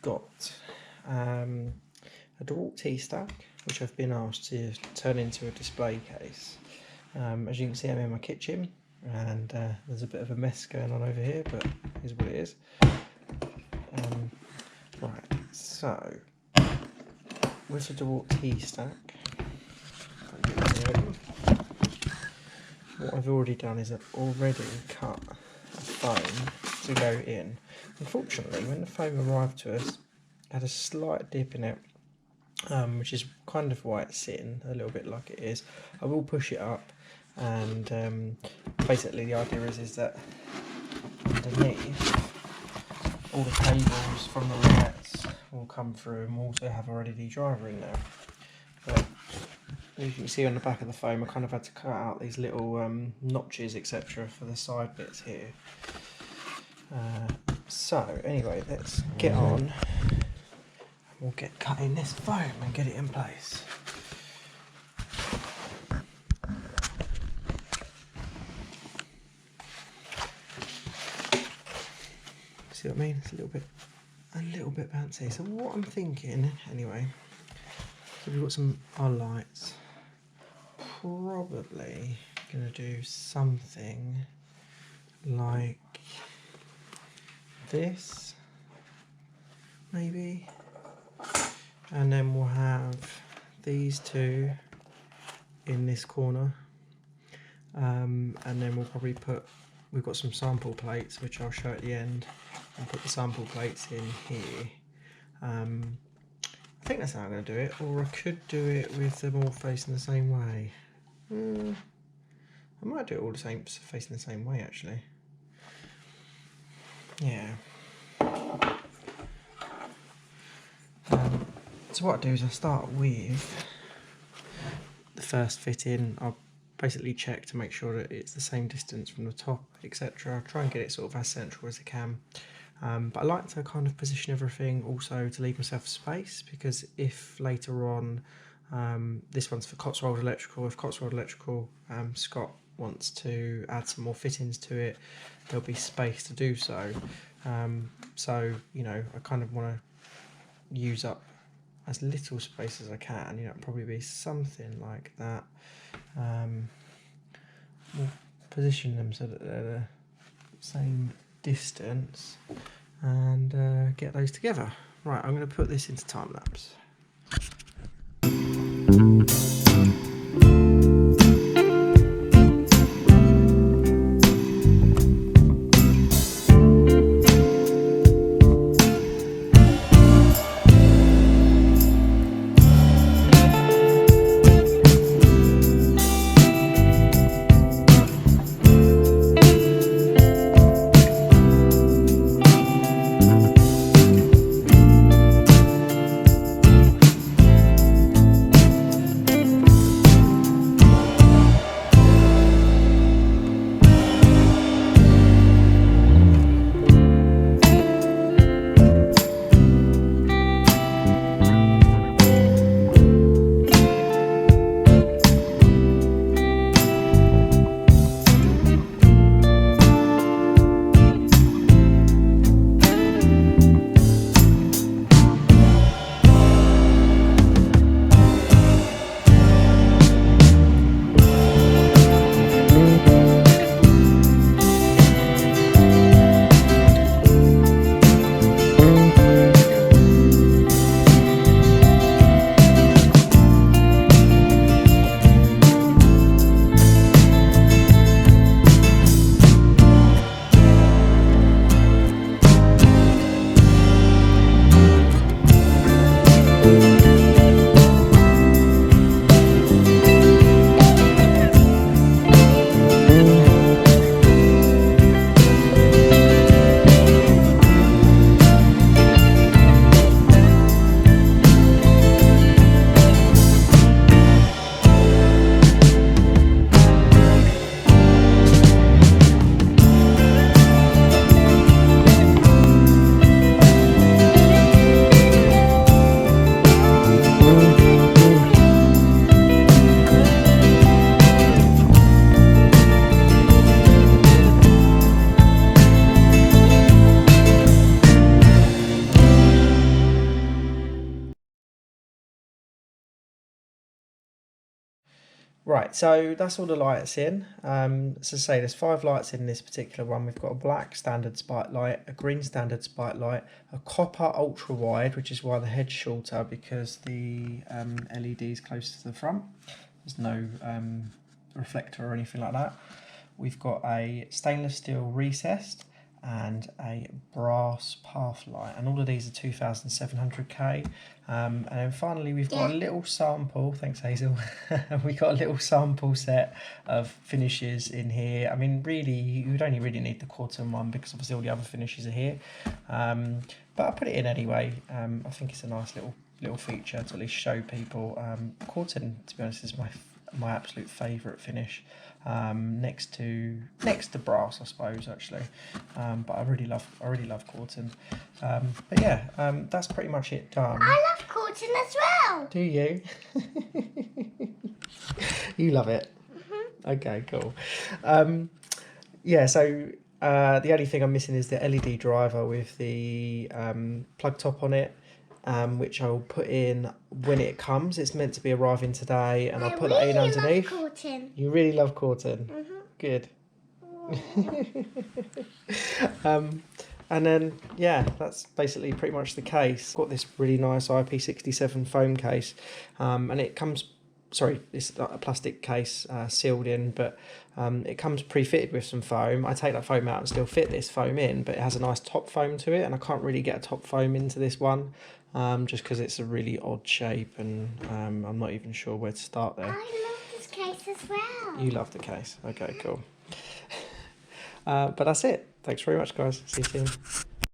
got a Dewalt T-Stak, which I've been asked to turn into a display case. As you can see, I'm in my kitchen, and there's a bit of a mess going on over here, but here's what it is. Right, so with the Dewalt T-Stak, what I've already done is I've already cut a foam to go in. Unfortunately, when the foam arrived to us, it had a slight dip in it, which is kind of why it's sitting a little bit like it is. I will push it up, and basically the idea is that underneath, all the cables from the lights will come through, and we'll also have a LED driver in there. But as you can see on the back of the foam, I kind of had to cut out these little notches, etc., for the side bits here. So anyway, let's get on. We'll get cutting this foam and get it in place. See what I mean? It's a little bit bouncy. So what I'm thinking, anyway, so we've got our lights. Probably gonna do something like this, maybe, and then we'll have these two in this corner, and then we'll probably we've got some sample plates which I'll show at the end, and put the sample plates in here. I think that's how I'm going to do it, or I could do it with them all facing the same way. I might do it all facing the same way, actually. Yeah. So what I do is I start with the first fitting. I'll basically check to make sure that it's the same distance from the top, etc. I'll try and get it sort of as central as I can. But I like to kind of position everything also to leave myself space, because if later on, this one's for Cotswold Electrical, if Cotswold Electrical, Scott wants to add some more fittings to it, there'll be space to do so. So, you know, I kind of want to use up as little space as I can, you know, probably be something like that. We'll position them so that they're the same distance, and get those together. Right, I'm going to put this into time lapse. Right, so that's all the lights in. As I say, there's 5 lights in this particular one. We've got a black standard spike light, a green standard spike light, a copper ultra wide, which is why the head's shorter, because the LED is close to the front. There's no reflector or anything like that. We've got a stainless steel recessed and a brass path light, and all of these are 2700K. And then finally we've got a little sample, thanks Hazel, we got a little sample set of finishes in here. I mean, really, you would only really need the Corten one because obviously all the other finishes are here. But I put it in anyway. I think it's a nice little feature to at least show people. Corten, to be honest, is my absolute favourite finish, next to brass, I suppose, actually. But I really love Corten. But yeah, that's pretty much it done. I love Corten as well. Do you? You love it. Okay, cool. Yeah, so the only thing I'm missing is the LED driver with the plug top on it, which I will put in when it comes. It's meant to be arriving today, and I'll put that in underneath. I really love Corten. You really love Corten? Good. And then, yeah, that's basically pretty much the case. Got this really nice IP67 foam case, and it comes, sorry, it's a plastic case sealed in, but it comes pre-fitted with some foam. I take that foam out and still fit this foam in, but it has a nice top foam to it, and I can't really get a top foam into this one, just because it's a really odd shape, and I'm not even sure where to start there. I love this case as well. You love the case. Okay, cool. But that's it. Thanks very much, guys. See you soon.